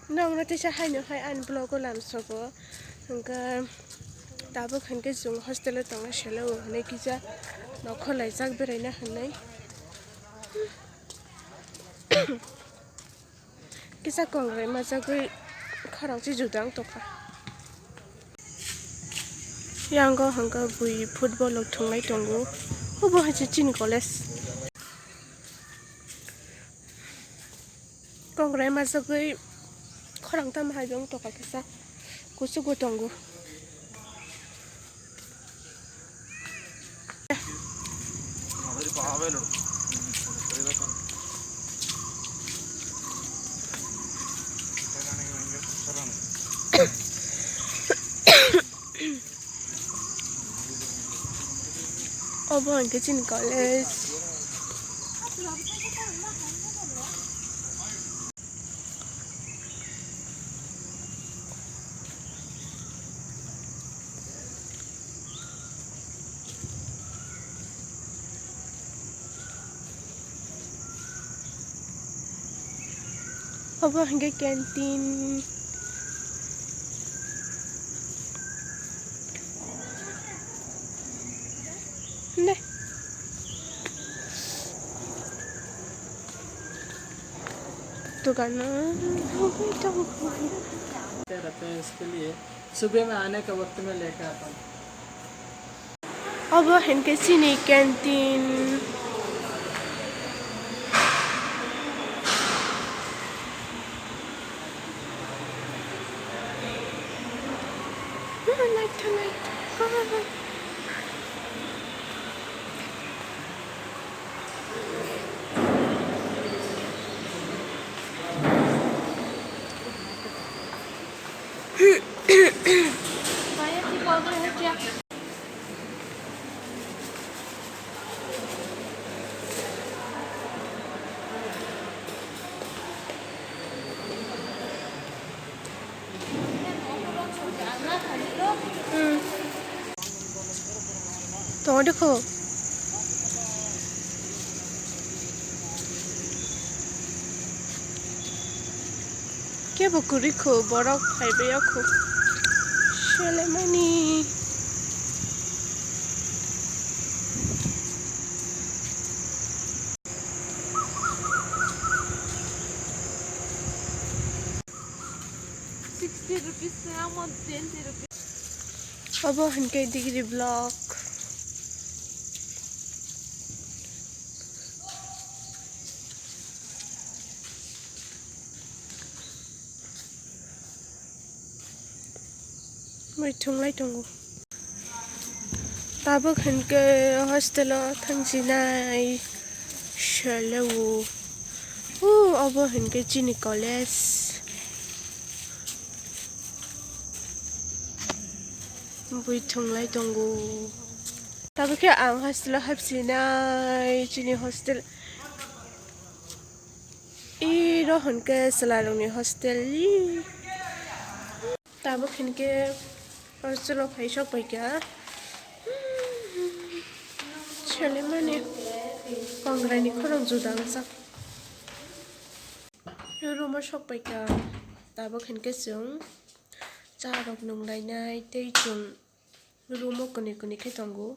nong na tisa hai no hai an blog lam sogo hangka tabo khanke jung hostel tong na shelo hane kisa no kholai jak berai na hanai kisa kongrai ma jagui kharang chi judang toka yango hangka bui football ok thunglai tongo obo hachi chini college kongrai ma jagui kharang tam hai jong toka kisa kusugo tongo obo hangke chini college obo hangke canteen ne दुकान रहते हैं इसके लिए सुबह में आने के वक्त में लेकर आता हूँ अब इनके चीनी कैंटीन तो देखो क्या बकुरी खो बड़ा खाइबे खो शेलेमानी अब हनके डिग्री ब्लॉक मैं थुंगलाई थुंगो ताबो हनके हॉस्टल थंसिनाय शलो अब हनके चिनी कॉलेज बुई थुंगलाई थुंगो ताबो के आं हॉस्टल हाबसिनाय चिनी हॉस्टल ई रो हनके सलारंगनि हॉस्टल ताबो खनके हॉस्टल फाइसक बायका चले माने कंग्रानि खरं जुदां जा रूम शक बायका ताबो खनके जों चारक नंलायनाय दैजों रूम कनि कनि खायथांगौ